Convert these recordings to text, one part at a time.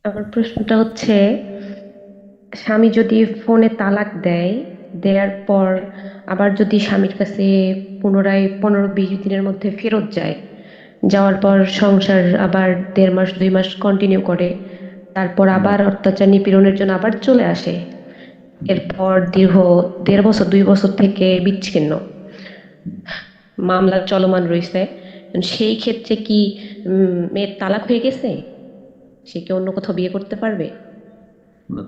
আমার প্রশ্নটা হচ্ছে, স্বামী যদি ফোনে তালাক দেয়, দেওয়ার পর আবার যদি স্বামীর কাছে পুনরায় 15-20 দিনের মধ্যে ফেরত যায়, যাওয়ার পর সংসার আবার 1.5 মাস 2 মাস কন্টিনিউ করে, তারপর হুম, আবার অত্যাচার নিপীড়নের জন্য আবার চলে আসে, এরপর দীর্ঘ 1.5 বছর 2 বছর থেকে বিচ্ছিন্ন, মামলা চলমান রয়েছে, সেই ক্ষেত্রে কি মেয়ের তালাক হয়ে গেছে? সে কি অন্য কোথাও বিয়ে করতে পারবে?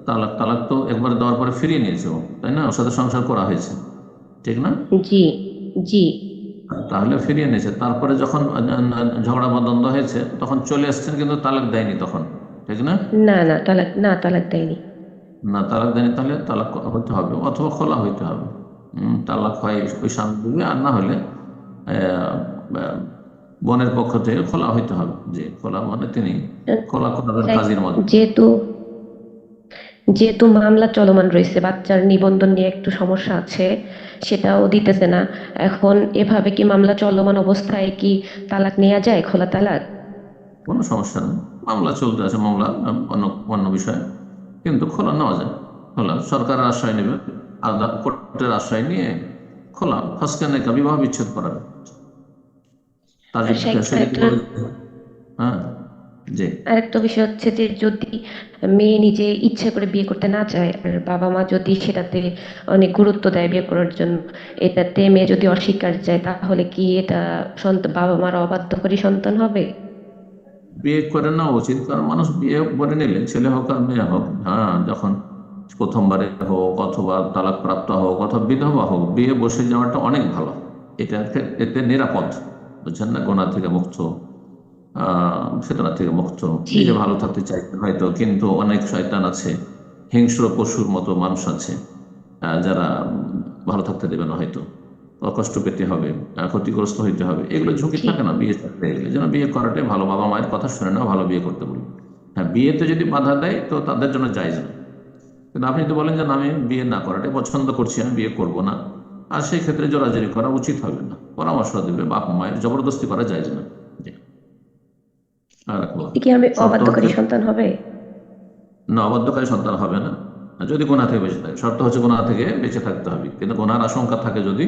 তালাক তালাক তো একবার দেওয়ার পরে ফিরিয়ে নিয়েছে ও, তাই না? ওর সাথে সংসার করা হয়েছে, ঠিক না? জি, জি। তাহলে ফিরিয়ে নিয়েছে, তারপরে যখন ঝগড়া বা দ্বন্দ্ব হয়েছে তখন চলে এসছেন, কিন্তু তালাক দেয়নি তখন, ঠিক না? না, না, তালাক, না, তালাক দেয়নি। না, তালাক দেয়নি, তাহলে তালাক হইতে হবে অথবা খোলা হইতে হবে। তালাক হয় ওই স্বামী দিবে, আর না হলে আহ, আহ, বোনের পক্ষ থেকে খোলা হইতে হবে। যে খোলা মানে তিনি খোলা করাবেন লাইক, কাজীর মাধ্যমে। যেহেতু যেহেতু মামলা চলমান রয়েছে, বাচ্চার নিবন্ধন নিয়ে একটু সমস্যা আছে, সেটাও দিতেছে না। এখন এভাবে কি মামলা চলমান অবস্থায় কি তালাক নেওয়া যায়, খোলা তালাক? কোনো সমস্যা নেই, মামলা চলতে আছে, মামলা অন্য অন্য বিষয়, কিন্তু খোলা নেওয়া যায়। খোলা সরকারের আশ্রয় নেবে, আদালত কোর্টের আশ্রয় নিয়ে খোলা ফসকে বিবাহ বিচ্ছেদ করাবে। তার আর যদি শাইখ, সে যদি আরেকটা বলে, হ্যাঁ, জি। আরেকটা বিষয় হচ্ছে যে, যদি মেয়ে নিজে ইচ্ছে করে বিয়ে করতে না চায় আর বাবা মা যদি সেটাতে অনেক গুরুত্ব দেয় বিয়ে করার জন্য, এটাতে মেয়ে যদি অস্বীকার যায়, তাহলে কি এটা সন্তান, বাবা মার অবাধ্যকারী সন্তান হবে? বিয়ে করে নেওয়া উচিত, কারণ মানুষ বিয়ে করে নিলে, ছেলে হোক আর মেয়ে হোক, হ্যাঁ, যখন প্রথমবারে হোক অথবা তালাক প্রাপ্ত হোক অথবা বিধবা হোক, বিয়ে বসে যাওয়াটা অনেক ভালো। এটা এতে নিরাপদ, বুঝছেন না? গোনা থেকে মুক্ত, ফেতনা থেকে মুক্ত। জি, নিজে ভালো থাকতে চাইতে হয়তো, কিন্তু অনেক শয়তান আছে, হিংস্র পশুর মতো মানুষ আছে, যারা ভালো থাকতে দেবে না হয়তো, কষ্ট পেতে হবে, ক্ষতিগ্রস্ত হইতে হবে, এগুলো ঝুঁকি জি। থাকে না বিয়ে থাকতে গেলে। যেন বিয়ে করাটাই ভালো, বাবা মায়ের কথা শুনে না, ভালো বিয়ে করতে বলি। হ্যাঁ, বিয়েতে যদি বাধা দেয় তো তাদের জন্য জায়েজ না। কিন্তু আপনি তো বলেন যে না, আমি বিয়ে না করাটাই পছন্দ করছি, আমি বিয়ে করব না, আর সেই ক্ষেত্রে জোরাজুরি করা উচিত হবে না, পরামর্শ দেবে বাপ মায়ের, জবরদস্তি করা যায় না। জি। আর রাখলাম। এতে কি আমি শর্ত হচ্ছে, অবাধ্যকারী সন্তান হবে? না, অবাধ্যকারী সন্তান হবে না, যদি গুনাহ থেকে বেঁচে থাকে। শর্ত হচ্ছে গুনাহ থেকে বেঁচে থাকতে হবে, কিন্তু গুনার আশঙ্কা থাকে যদি,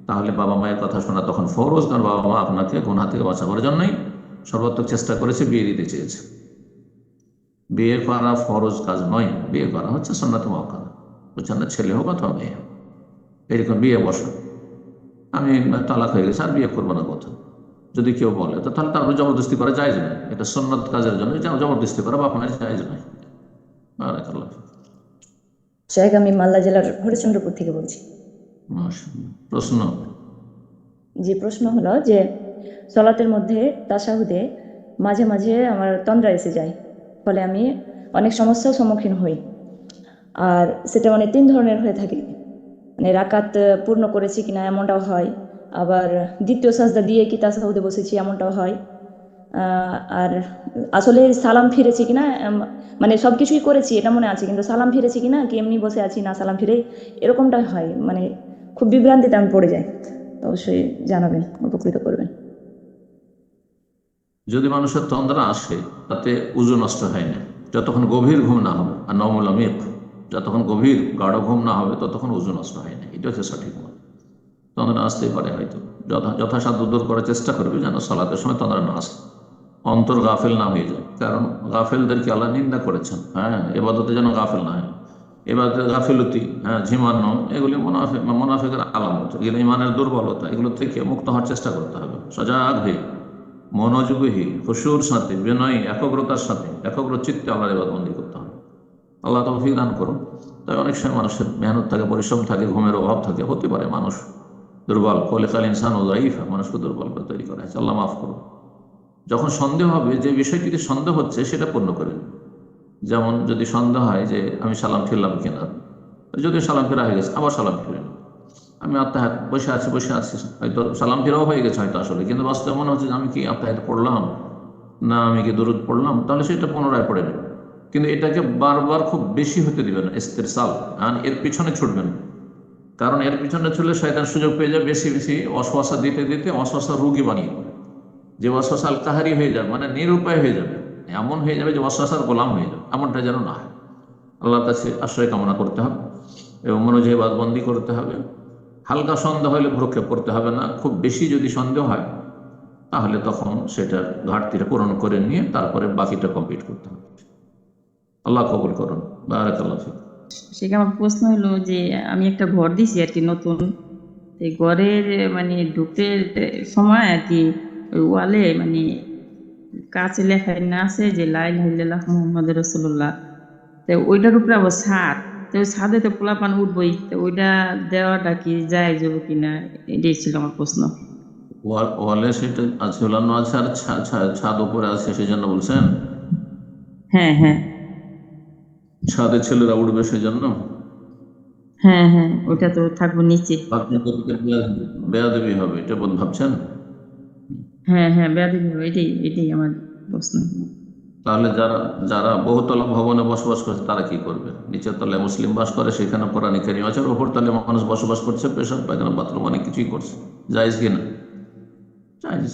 তাহলে বাবা মায়ের কথা শোনা তখন ফরজ, কারণ বাবা মা আপনাকে গুনাহ থেকে বাঁচাবার জন্যই সর্বাত্মক চেষ্টা করেছে, বিয়ে দিতে চেয়েছে। বিয়ে করা ফরজ কাজ নয়, বিয়ে করা হচ্ছে সুন্নাত মুআক্কাদা, বুঝছেন না? ছেলে হোক অথবা মেয়ে হোক, এরকম বিয়ে বসা, আমি তালাক হয়ে গেছে আর বিয়ে করবো না কথা যদি কেউ বলে, তো তাহলে তারপরে জবরদস্তি করা যায় না। এটা সুন্নত কাজের জন্য জবরদস্তি করা বাপ মায়ের জায়েজ নয়। বারাকাল্লাহ। শেখ, আমি মালদা জেলার হরিশ্চন্দ্রপুর থেকে বলছি। মাশাআল্লাহ। প্রশ্ন? যে প্রশ্ন হলো যে, সলাতের মধ্যে তাশাহুদে মাঝে মাঝে আমার তন্দ্রা এসে যায়, ফলে আমি অনেক সমস্যার সম্মুখীন হই। আর সেটা মানে তিন ধরনের হয়ে থাকে, মানে রাকাত পূর্ণ করেছি কিনা এমনটাও হয়, আবার দ্বিতীয় সাজদা দিয়ে কি তাশাহুদে বসেছি এমনটাও হয়। আর আসলে সালাম ফিরেছি কিনা, মানে সব কিছুই করেছি এটা মনে আছে, কিন্তু সালাম ফিরেছি কিনা কি এমনি বসে আছি না সালাম ফিরে, এরকমটা হয়। মানে খুব বিভ্রান্তিতে আমি পড়ে যাই। অবশ্যই জানাবেন, উপকৃত করবেন। যদি মানুষের তন্দ্রা আসে, তাতে উজু নষ্ট হয় না, যতক্ষণ গভীর ঘুম না হবে। আর নওমুল আমিক, যতক্ষণ গভীর গাঢ় ঘুম না হবে ততক্ষণ উজু নষ্ট হয় না, এটা হচ্ছে সঠিক মত। তন্দ্রা আসতেই পারে হয়তো, যথাসাধ্য দূর করার চেষ্টা করবে যেন সালাতের সময় তন্দ্রা না আসে, অন্তর গাফেল না হয়ে যায়। কারণ গাফেলদেরকে আল্লাহ নিন্দা করেছেন, হ্যাঁ, এবাদতে যেন গাফেল না হয়। এবাদতে গাফিলতি, হ্যাঁ, ঝিমানো, এগুলি মোনাফেকের আলামত, এগুলো ইমানের দুর্বলতা, এগুলো থেকে মুক্ত হওয়ার চেষ্টা করতে হবে, সজাগ হয়ে, মনোযোগী, খুশুর সাথে, বিনয়ী, একাগ্রতার সাথে, একাগ্র চিত্তে আল্লাহর ইবাদতবন্দি করতে হবে। আল্লাহ তৌফিক দান করুন। তাই অনেক সময় মানুষের মেহনত থাকে, পরিশ্রম থাকে, ঘুমের অভাব থাকে, হতে পারে মানুষ দুর্বল, খলিকাল ইনসান ও যায়ীফা, মানুষকে দুর্বল করে তৈরি করা হয়েছে। আল্লাহ মাফ করুন। যখন সন্দেহ হবে, যে বিষয়টিতে সন্দেহ হচ্ছে সেটা পূর্ণ করে নিন। যেমন যদি সন্দেহ হয় যে আমি সালাম ফিরলাম কিনা, যদিও সালাম ফেরা হয়ে গেছে আবার সালাম ফিরে নিন। আমি আত্মাহাত বসে আছি, হয়তো সালাম ফেরাও হয়ে গেছে হয়তো আসলে, কিন্তু বাস্তবে মনে হচ্ছে যে আমি কি আত্মাহাত পড়লাম, না আমি কি দরুদ পড়লাম, তাহলে সেটা পুনরায় পড়ে নেবেন। কিন্তু এটাকে বারবার খুব বেশি হতে দিবেন না, ইস্তেরসাল, আর এর পিছনে ছুটবেন না। কারণ এর পিছনে ছুটলে শয়তান সুযোগ পেয়ে যায় বেশি বেশি ওয়াসওয়াসা দিতে দিতে ওয়াসওয়াসা রোগী বানিয়ে দেবে। যে ওয়াসওয়াসা আল কাহারি হয়ে যাবে, মানে নিরুপায় হয়ে যাবে, এমন হয়ে যাবে যে ওয়াসওয়াসার গোলাম হয়ে যাবে, এমনটা যেন না হয়। আল্লাহর কাছে আশ্রয় কামনা করতে হবে এবং মনোযোগে বাদবন্দি করতে হবে। হালকা সন্দেহ হলে ভ্রুক্ষেপ করতে হবে না। খুব বেশি যদি সন্দেহ হয় তাহলে তখন সেটার ঘাটতিটা পূরণ করে নিয়ে তারপরে বাকিটা কমপ্লিট করতে হবে। আল্লাহ কবুল করুন। বারাকাল্লাহ ফিক। সেখানে আমার প্রশ্ন হলো যে আমি একটা ঘর দিছি আর কি নতুন, এই ঘরের মানে ঢুকতে সময় আর কি ওই ওয়ালে মানে কাছে লেখা না আছে যে লা ইলাহা ইল্লাল্লাহ মুহাম্মাদুর রাসূলুল্লাহ, তো ওইটার উপরে আবার ছাদ, তো ওই ছাদে তো পোলাপান উঠবই, তো ওইটা দেওয়াটা কি জায়েজ হবে কিনা, এটাই ছিল আমার প্রশ্ন। ওয়ালে সেটা আছে, ঝুলানো আছে আর ছাদ উপরে আছে, সেই জন্য বলছেন হ্যাঁ হ্যাঁ ছাদে ছেলেরা উঠবে সেই জন্য? হ্যাঁ হ্যাঁ ওইটা তো থাকবো নিচে। আপনাদেরকে বেয়াদবি হবে এটা ভাবছেন? হ্যাঁ হ্যাঁ বেয়াদবি হবে, এটাই এটাই আমার প্রশ্ন। তাহলে যারা যারা বহুতলা ভবনে বসবাস করছে তারা কি করবে? নিচের তলায় মুসলিম বাস করে, সেখানে কোরআন কারীম আছে, আর উপর তলায় মানুষ বসবাস করছে, পেশাব পায়খানা বাথরুম অনেক কিছুই করছে। জায়েজ কিনা? জায়েজ,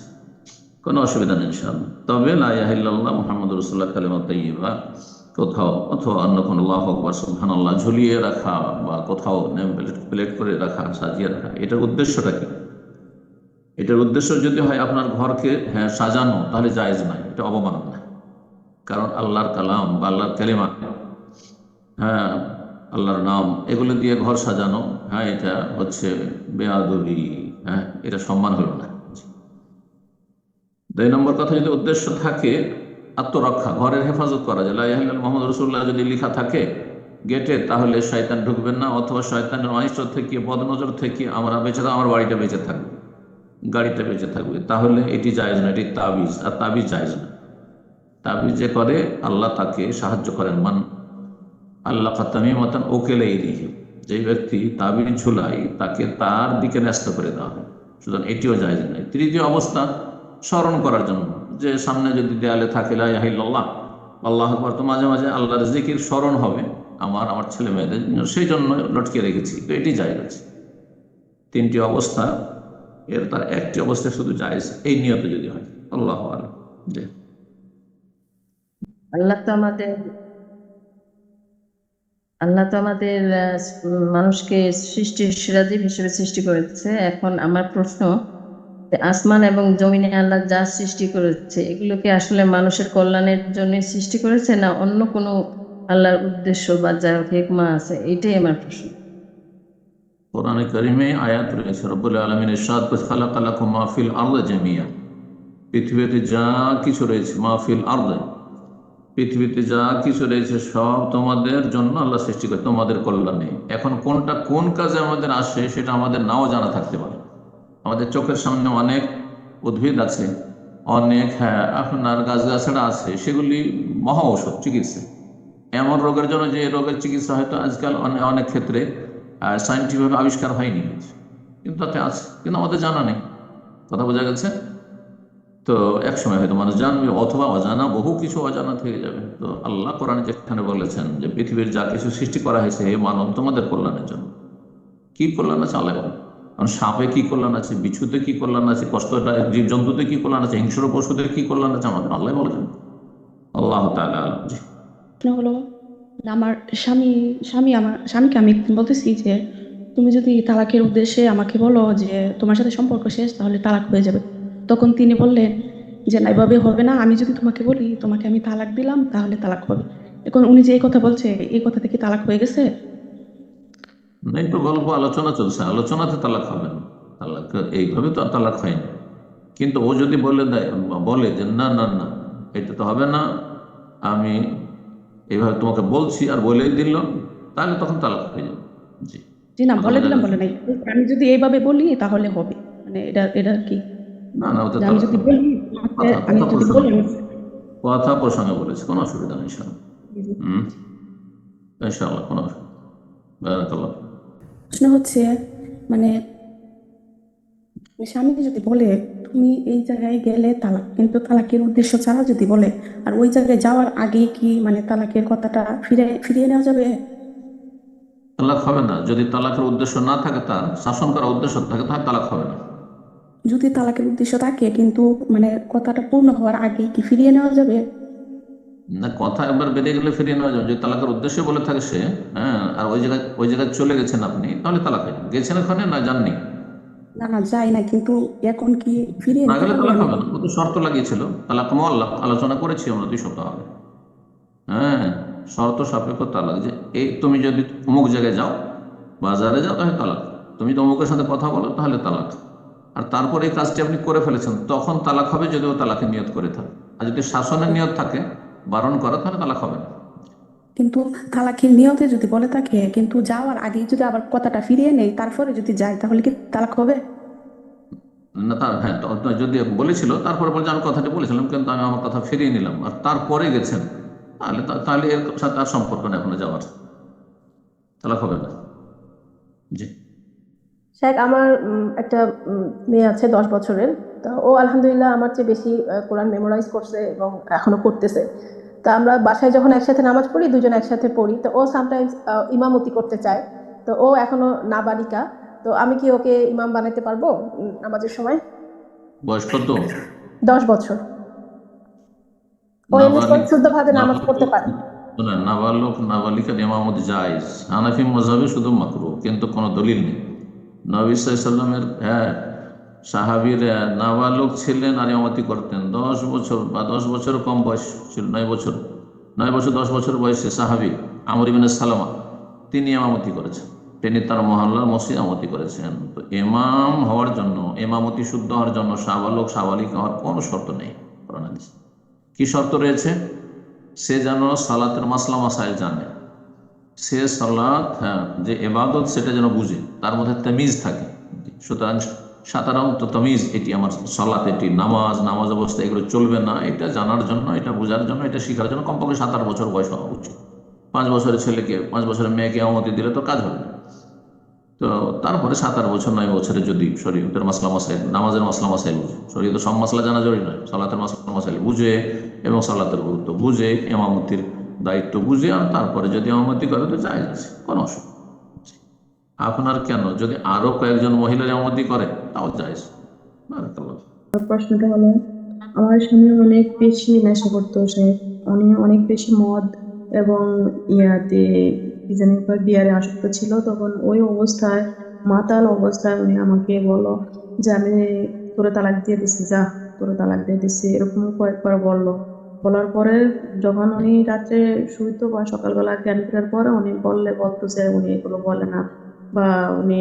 কোনো অসুবিধা নেই ইনশাআল্লাহ। তবে লা ইলাহা ইল্লাল্লাহ মুহাম্মাদুর রাসূলুল্লাহ কালিমা তাইয়্যিবা কোথাও অথবা অন্য কোনো আল্লাহু আকবার সুবহানাল্লাহ ঝুলিয়ে রাখা বা কোথাও নেম প্লেট করে রাখা, সাজিয়ে রাখা, এটার উদ্দেশ্যটা কি? এটার উদ্দেশ্য যদি হয় আপনার ঘরকে সাজানো, তাহলে জায়েজ নাই, এটা অবমাননা। কারণ আল্লাহর কালাম বা আল্লাহর কালিমা, আল্লাহর নাম, এগুলো দিয়ে ঘর সাজানো, এটা হচ্ছে বেয়াদবি, এটা সম্মান হলো না। 2 নম্বর কথা, যদি উদ্দেশ্য থাকে আত্মরক্ষা, ঘরের হেফাজত করা যায়, লা ইলাহা ইল্লাল্লাহ মুহাম্মাদুর রাসূলুল্লাহ যদি লেখা থাকে গেটে, তাহলে শয়তান ঢুকবেন না, অথবা শয়তানের অনিষ্ট থেকে, বদনজর থেকে আমরা বেঁচে থাকবো, আমার বাড়িটা বেঁচে থাকবে, গাড়িটা বেঁচে থাকবে, তাহলে এটি জায়েজ না, এটি তাবিজ, আর তাবিজ জায়েজ না। তাবিজ যে করে আল্লাহ তাকে সাহায্য করেন। মান আল্লাহ তামিমাতান উকিলাইহি, যে ব্যক্তি তাবিজ ঝুলাই তাকে তার দিকে ন্যস্ত করে দেওয়া হয়, সুতরাং এটিও জায়েজ নয়। তৃতীয় অবস্থা, স্মরণ করার জন্য, যে সামনে যদি দেয়ালে থাকে লা ইলাহা ইল্লাল্লাহ আল্লাহু আকবার, তো মাঝে মাঝে আল্লাহর জিকির স্মরণ হবে আমার ছেলে মেয়েদের, সেই জন্য লটকে রেখেছি, তো এটি জায়েজ আছে। 3টি অবস্থা, তার একটি অবস্থা শুধু জায়েজ, এই নিয়তে যদি হয়। আল্লাহু আ'লাম। জি। আল্লাহ তো আমাদের আল্লাহ তো আমাদের মানুষকে সৃষ্টির সিরাজীব হিসেবে সৃষ্টি করেছে। এখন আমার প্রশ্ন, যে আসমান এবং জমিনে আল্লাহ যা সৃষ্টি করেছে, এগুলোকে আসলে মানুষের কল্যাণের জন্য সৃষ্টি করেছে, না অন্য কোনো আল্লাহর উদ্দেশ্য বা যা হিকমা আছে? এটাই আমার প্রশ্ন। কোরআনে কারিমে আয়াত রয়েছে, রব্বুল আলামিন ইরশাদ করেছেন, খালাকা লাকুম মা ফিল আরদি জামিয়া, পৃথিবীতে যা কিছু রয়েছে, মাহফিল আরদে, পৃথিবীতে যা কিছু রয়েছে সব তোমাদের জন্য আল্লাহ সৃষ্টি করে, তোমাদের কল্যাণে। এখন কোনটা কোন কাজে আমাদের আসে সেটা আমাদের নাও জানা থাকতে পারে। আমাদের চোখের সামনে অনেক উদ্ভিদ আছে, অনেক আপনার গাছগাছড়া আছে, সেগুলি মহা ঔষধ, চিকিৎসা। এমন রোগের জন্য যে রোগের চিকিৎসা হয়তো আজকাল অনেক ক্ষেত্রে সায়েন্টিফিকভাবে আবিষ্কার হয়নি, কিন্তু তাতে আছে, কিন্তু আমাদের জানা নেই। কথা বোঝা গেছে? তো একসময় হয়তো মানুষ জানবে, অথবা অজানা, বহু কিছু অজানা থেকে যাবে। তো আল্লাহ কোরআনে যেখানে বলেছেন যে পৃথিবীর যা কিছু সৃষ্টি করা হয়েছে হে মানব তোমাদের কল্যাণের জন্য, কি কল্যাণ আছে আল্লাহ বলেন। কারণ সাপে কি কল্যাণ আছে, বিছুতে কি কল্যাণ আছে, কষ্টটা জীব জন্তুতে কি কল্যাণ আছে, হিংস্র পশুদের কি কল্যাণ আছে, আমাদের আল্লাহ বলেছেন। আল্লাহ তাআলা আলাম। জি। প্রশ্ন হলো, আমার স্বামীকে আমি বলতেছি যে তুমি যদি তালাকের উদ্দেশ্যে আমাকে বলো যে তোমার সাথে সম্পর্ক শেষ, তাহলে তালাক হয়ে যাবে। তখন তিনি বললেন যে না, এভাবে হবে না, আমি যদি তোমাকে বলি তোমাকে আমি তালাক দিলাম, তাহলে তালাক হবে। এখন উনি যে এই কথা বলছে, এই কথা থেকে তালাক হয়ে গেছে? না, একটু গল্প আলোচনা চলছে, আলোচনাতে তালাক হবে না, তালাক এইভাবে তো তালাক হয়নি। কিন্তু ও যদি বলে যে না না না, এটা তো হবে না, আমি এইভাবে তোমাকে বলছি আর বলেই দিল, তাহলে তখন তালাক হয়ে যাবে। জি। জি না, বলে দিলাম বলে নাই, আমি যদি এইভাবে বলি তাহলে হবে, মানে এটা কি? না না, ওতে যে আমি যদি বলি কথা প্রসঙ্গে বলেছি, কোনো অসুবিধা নেই ইনশাআল্লাহ। ইনশাআল্লাহ কোনো অসুবিধা। বারাকাল্লাহ। প্রশ্ন হচ্ছে, মানে স্বামী যদি বলে তুমি এই জায়গায় গেলে তালাক, কিন্তু তালাকের উদ্দেশ্য ছাড়া যদি বলে, আর ওই জায়গায় যাওয়ার আগে কি মানে তালাকের কথাটা ফিরিয়ে নেওয়া যাবে? তালাক হবে না যদি তালাকের উদ্দেশ্য না থাকে, তার শাসন করার উদ্দেশ্য থাকে, তাহলে তালাক হবে না। যদি তালাকের উদ্দেশ্য থাকে কিন্তু মানে কথাটা পূর্ণ হওয়ার আগে কি ফিরিয়ে নেওয়া যাবে? না, কথা একবার বেরিয়ে গেলে ফিরিয়ে নেওয়া যাবে। যদি তালাকের উদ্দেশ্যে বলে থাকে সে, হ্যাঁ, আর ওই জায়গায় চলে গেছেন আপনি, তাহলে তালাক হয়ে যাবে। গেছেন ওখানে না যাননি, না না যাই না, কিন্তু এখন কি ফিরিয়ে না নিতে গেলে পারবে তালাক আমি? হবে না। ও তো শর্ত লাগিয়েছিল, তালাক মোয়াল্লাক আলোচনা করেছি আমরা 2 সপ্তাহ আগে। হ্যাঁ, শর্ত সাপেক্ষ তালাক, যে এই তুমি যদি অমুক জায়গায় যাও, বাজারে যাও, তাহলে তালাক। তুমি তো অমুকের সাথে কথা বলো, তাহলে তালাক। আর তারপর এই কাজটি আপনি করে ফেলেছেন, তখন তালাক হবে, যদিও তালাকের নিয়ত করে থাকে। আর যদি শাসনের নিয়ত থাকে, বারণ করা, তাহলে তালাক হবে না। কিন্তু তালাকের নিয়তে যদি বলে থাকে, কিন্তু যাওয়ার আগে যদি আবার কথাটা ফিরিয়ে নেই, তারপরে যদি যাই, তাহলে কি তালাক হবে? না, তার হ্যাঁ, তো যদি বলেছিল, তারপরে বলছে আমি কথাটি বলেছিলাম কিন্তু আমি আমার কথা ফিরিয়ে নিলাম, আর তারপরে গেছেন, তাহলে এর সাথে আর সম্পর্ক নেই এখনো যাওয়ার, তালাক হবে না। জি। শেখ, আমার একটা মেয়ে আছে 10 বছরের। তো ও আলহামদুলিল্লাহ আমার চেয়ে বেশি কোরআন মেমোরাইজ করছে এবং এখনো করতেছে। তো আমরা বাসায় যখন একসাথে নামাজ পড়ি, দুজন একসাথে পড়ি, তো ও সামটাইমস ইমামতি করতে চায়। তো ও এখনো নাবালিকা। তো আমি কি ওকে ইমাম বানাতে পারবো নামাজের সময়? বয়স কত? 10 বছর। ও এমনি নাবালিক শুদ্ধভাবে নামাজ পড়তে নাবালক পারে। শোনেন, নাবালক নাবালিকার ইমামত জায়েজ হানাফি মাযহাবে, শুধু মাকরুহ, কিন্তু কোনো দলিল নেই। নবী সাল্লাল্লাহু আলাইহি সাল্লামের, হ্যাঁ, সাহাবীরা নাবালক ছিলেন আর ইমামতি করতেন। 10 বছর বা 10 বছর কম বয়স ছিল, 9 বছর, 9 বছর 10 বছর বয়সে সাহাবী আমর ইবনে সালামা, তিনি ইমামতি করেছেন। তিনি তার মহল্লার মসজিদ ইমামতি করেছেন। তো ইমাম হওয়ার জন্য, ইমামতি শুদ্ধ হওয়ার জন্য সাবালক সাবালিকা হওয়ার কোনো শর্ত নেই কোরআন হাদিসে। কি শর্ত রয়েছে? সে যেন সালাতের মাসলা মাসাইল জানে, সে সালাত, হ্যাঁ, যে এবাদত সেটা যেন বুঝে, তার মধ্যে তামিজ থাকে। সুতরাং সাধারণত তামিজ, এটি আমার সালাত, এটি নামাজ, নামাজ অবস্থা এগুলো চলবে না, এটা জানার জন্য, এটা বোঝার জন্য, এটা শেখার জন্য কমপক্ষে 7-8 বছর বয়স হওয়া উচিত। 5 বছরের ছেলেকে, 5 বছরের মেয়েকে অনুমতি দিলে তো কাজ হবে না। তো তারপরে 7-8 বছর, 9 বছরে যদি শরীয়তের মাসলা মাসাইল, নামাজের মাসলা মাসাইল বুঝে, শরীয়তের সব মাসলা জানা জরুরি নয়, সালাতের মাসলা মাসাইল বুঝে এবং সালাতের গুরুত্ব বুঝে, ইমামতির দায়িত্ব বুঝে, আর তারপরে যদি ইমামতি করে তো জায়েজ আছে, কোনো অসুবিধা। আপনার কেন, যদি আরো কয়েকজন মহিলার ইমামতি করে তাও জায়েজ। বারাকাল্লাহ। প্রশ্নটা হলো, আমার স্বামী অনেক বেশি নেশা করতো, সে উনি অনেক বেশি মদ এবং ইয়াতে কি জানি কয় বিয়ারে আসক্ত ছিল। তখন ওই অবস্থায়, মাতাল অবস্থায় উনি আমাকে বললো যে আমি তোরে তালাক দিয়ে দিছি, যা তোরে তালাক দিয়ে দিছি, এরকম কয়েকবার বললো। বলার পরে যখন উনি রাত্রে শুইতো বা সকালবেলা জ্ঞান ফেরার পরে উনি বলতেছে উনি এগুলো বলে না বা উনি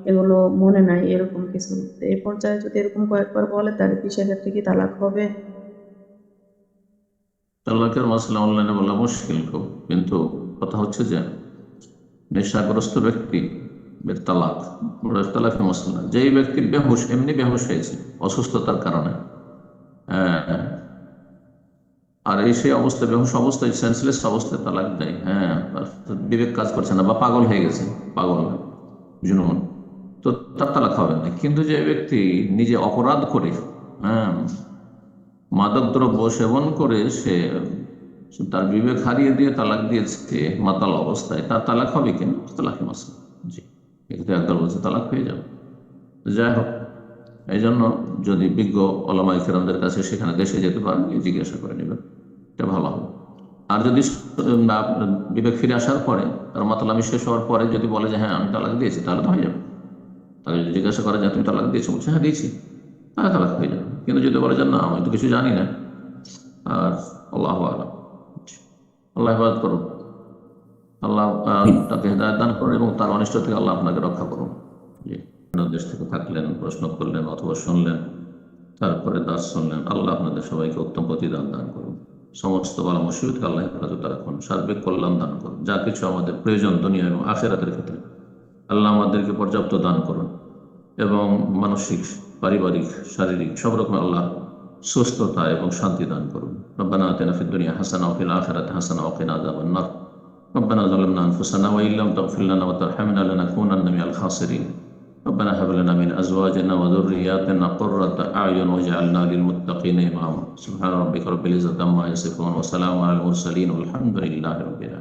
এগুলো মনে নাই, এরকম কিছু। তো এই পর্যায়ে যদি এরকম কয়েকবার বলে, তাহলে কি সেক্ষেত্রে কি তালাক হবে? তালাকের মাসলা অনলাইনে বলা মুশকিল খুব, কিন্তু কথা হচ্ছে যে নেশাগ্রস্ত ব্যক্তি তালাক, তালাকের মশলা, যেই ব্যক্তি বেহুশ, এমনি বেহুশ হয়েছে অসুস্থতার কারণে, আর এই সেই অবস্থায়, বেহুশ অবস্থায়, সেন্সলেস অবস্থায় তালাক দেয়, হ্যাঁ, বিবেক কাজ করছে না বা পাগল হয়ে গেছে, পাগল জুনুন, তো তার তালাক হবে না। কিন্তু যে ব্যক্তি নিজে অপরাধ করে, হ্যাঁ, মাদক দ্রব্য সেবন করে সে তার বিবেক হারিয়ে দিয়ে তালাক দিয়েছে মাতাল অবস্থায়, তার তালাক হবে কিনা তালাকি মাসলা। জি, এক্ষেত্রে একদল বলছে তালাক হয়ে যাবে। যাই হোক, এই জন্য যদি বিজ্ঞ ওলামায়ে কেরামদের কাছে সেখানে দেশে যেতে পারেন, জিজ্ঞাসা করে নেবেন, এটা ভালো হবে। আর যদি বিবেক ফিরে আসার পরে, তার মাতালামি শেষ হওয়ার পরে যদি বলে যে হ্যাঁ আমি তালাক দিয়েছি, তাহলে তো হয়ে যাবে। তাহলে যদি জিজ্ঞাসা করে যে তুমি তালাক দিয়েছো, বলছে হ্যাঁ দিয়েছি, তাহলে তালাক হয়ে যাবে। কিন্তু যদি বলে যে না আমি তো কিছু জানি না, আর আল্লাহু আ'লাম, আল্লাহ হেফাজত করুন, আল্লাহ তাকে হেদায়েত দান করুন এবং তার অনিষ্ট থেকে আল্লাহ আপনাকে রক্ষা করুন। জি, দেশ থেকে থাকলেন, প্রশ্ন করলেন অথবা শুনলেন, তারপরে দাস শুনলেন, আল্লাহ আপনাদের সবাইকে উত্তম প্রতিদান দান করুন, সমস্ত বালা মুসিবতকে আল্লাহ হেফাজত রাখুন, সার্বিক কল্যাণ দান করুন, যা কিছু আমাদের প্রয়োজন দুনিয়া এবং আখিরাতের ক্ষেত্রে আল্লাহ আমাদেরকে পর্যাপ্ত দান করুন, এবং মানসিক, পারিবারিক, শারীরিক সব রকম আল্লাহ সুস্থতা এবং শান্তি দান করুন। রব্বানা আতিনা ফিদ দুনিয়া হাসানাহ ওয়া ফিল আখিরাতি হাসানাহ ওয়া কিনা আযাবান নার। রব্বানা যালামনা আনফুসানা ওয়া ইল্লাম তাগফির লানা ওয়া তারহামনা লানাকুনান্না মিনাল খাসিরিন। ربنا هب لنا من ازواجنا وذرياتنا قرة اعين واجعلنا للمتقين اماما. سبحان ربك رب العزة عما يصفون وسلام على المرسلين والحمد لله رب العالمين.